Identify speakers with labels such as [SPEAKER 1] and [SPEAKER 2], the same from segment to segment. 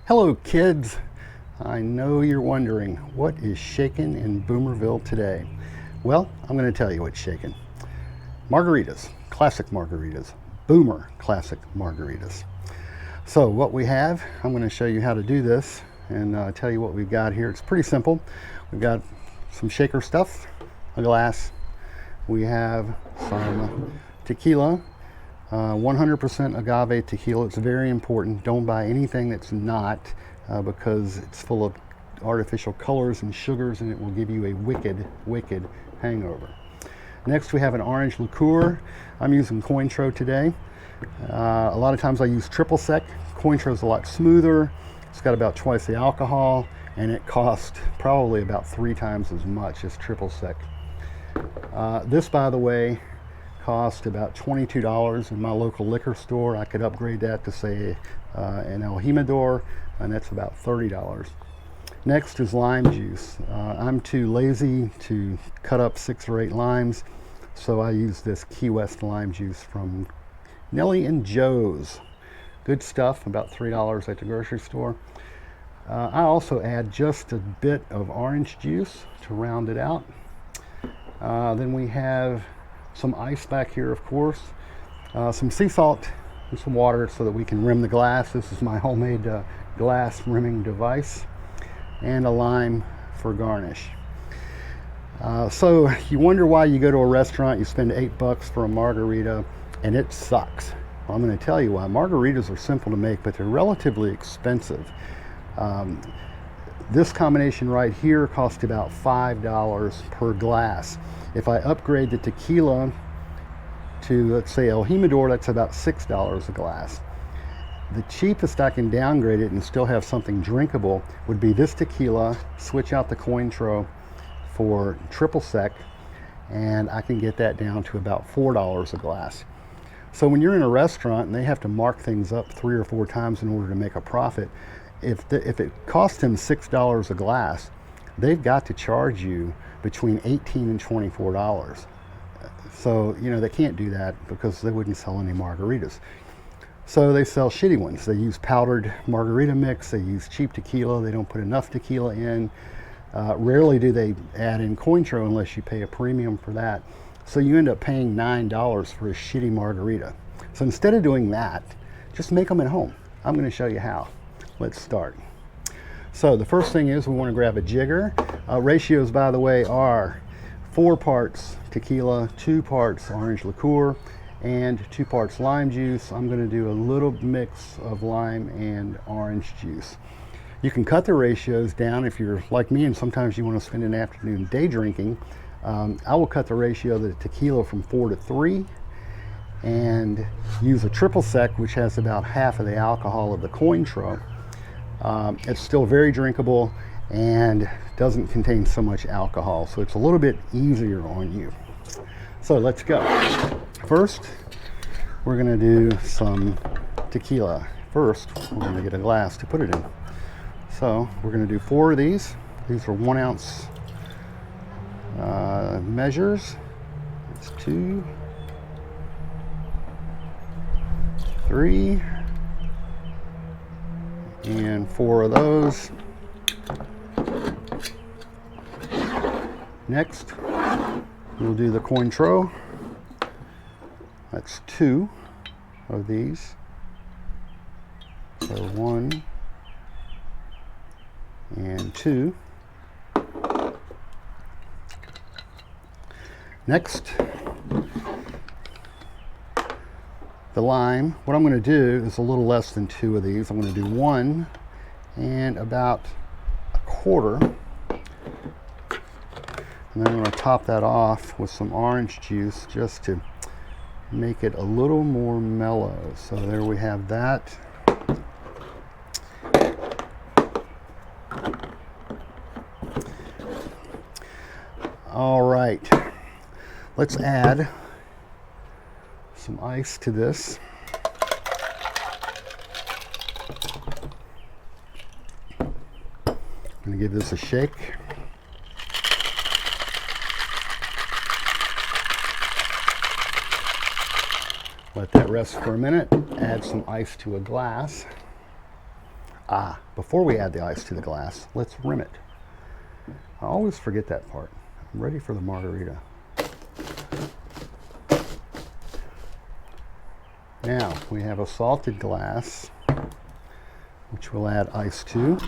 [SPEAKER 1] Hello kids! I know you're wondering what is shaking in Boomerville today. Well, I'm going to tell you what's shaking. Margaritas, classic margaritas, Boomer classic margaritas. So what we have, I'm going to show you how to do this and tell you what we've got here. It's pretty simple. We've got some shaker stuff, a glass. We have some tequila, 100% agave tequila. It's very important. Don't buy anything that's not because it's full of artificial colors and sugars, and it will give you a wicked hangover. Next, we have an orange liqueur. I'm using Cointreau today. A lot of times I use triple sec. Cointreau is a lot smoother. It's got about twice the alcohol, and it costs probably about 3 times as much as triple sec. This, by the way, cost about $22 in my local liquor store. I could upgrade that to say an El Jimador, and that's about $30. Next is lime juice. I'm too lazy to cut up 6 or 8 limes, so I use this Key West lime juice from Nellie and Joe's. Good stuff, about $3 at the grocery store. I also add just a bit of orange juice to round it out. Then we have some ice back here, of course, some sea salt and some water so that we can rim the glass. This is my homemade glass rimming device, and a lime for garnish. So you wonder why you go to a restaurant, you spend $8 for a margarita, and it sucks. Well, I'm going to tell you why. Margaritas are simple to make, but they're relatively expensive. This combination right here costs about $5 per glass. If I upgrade the tequila to, let's say, El Jimador, that's about $6 a glass. The cheapest I can downgrade it and still have something drinkable would be this tequila, switch out the Cointreau for triple sec, and I can get that down to about $4 a glass. So when you're in a restaurant and they have to mark things up 3 or 4 times in order to make a profit, if it costs them $6 a glass, they've got to charge you between $18 and $24. So, you know, they can't do that because they wouldn't sell any margaritas. So they sell shitty ones. They use powdered margarita mix. They use cheap tequila. They don't put enough tequila in. Rarely do they add in Cointreau unless you pay a premium for that. So you end up paying $9 for a shitty margarita. So instead of doing that, just make them at home. I'm going to show you how. Let's start. So the first thing is we want to grab a jigger. Ratios, by the way, are 4 parts tequila, 2 parts orange liqueur, and 2 parts lime juice. I'm going to do a little mix of lime and orange juice. You can cut the ratios down if you're like me and sometimes you want to spend an afternoon day drinking. I will cut the ratio of the tequila from 4 to 3 and use a triple sec, which has about half of the alcohol of the Cointreau. It's still very drinkable and doesn't contain so much alcohol, so it's a little bit easier on you. So let's go. First, we're going to do some tequila. First, we're going to get a glass to put it in. So we're going to do 4 of these. These are 1 ounce measures. It's 2, 3, and 4 of those. Next, we'll do the Cointreau. That's 2 of these. So 1 and 2. Next, the lime. What I'm going to do is a little less than 2 of these. I'm going to do 1 and about a quarter. And then I'm going to top that off with some orange juice just to make it a little more mellow. So there we have that. All right, let's add some ice to this. I'm going to give this a shake. Let that rest for a minute. Add some ice to a glass. Before we add the ice to the glass, let's rim it. I always forget that part. I'm ready for the margarita. Now, we have a salted glass, which we'll add ice to.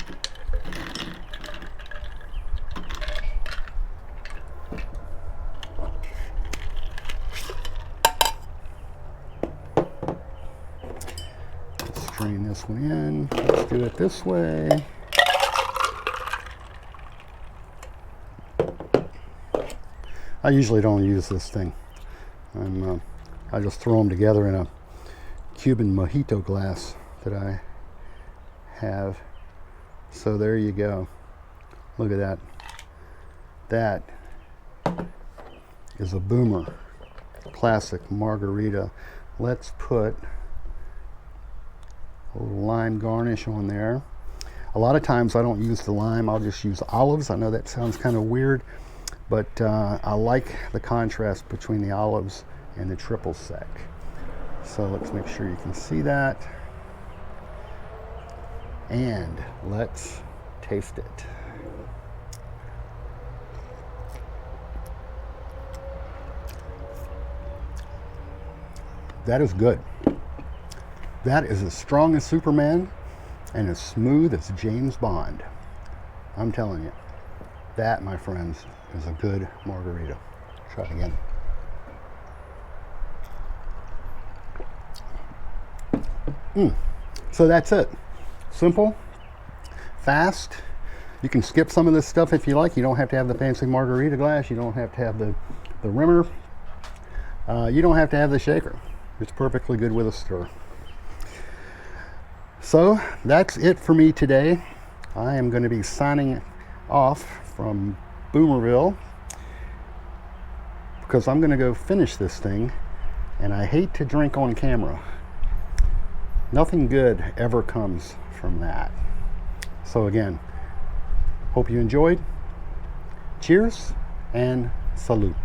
[SPEAKER 1] Let's strain this one in. Let's do it this way. I usually don't use this thing. I just throw them together in a Cuban mojito glass that I have. So there you go. Look at that. That is a boomer. Classic margarita. Let's put a little lime garnish on there. A lot of times I don't use the lime, I'll just use olives. I know that sounds kind of weird, but I like the contrast between the olives and the triple sec. So let's make sure you can see that. And let's taste it. That is good. That is as strong as Superman and as smooth as James Bond. I'm telling you, that, my friends, is a good margarita. Try it again. So that's it. Simple, fast. You can skip some of this stuff if you like. You don't have to have the fancy margarita glass. You don't have to have the rimmer. You don't have to have the shaker. It's perfectly good with a stir. So that's it for me today. I am going to be signing off from Boomerville because I'm going to go finish this thing, and I hate to drink on camera. Nothing good ever comes from that. So again, hope you enjoyed. Cheers and salute.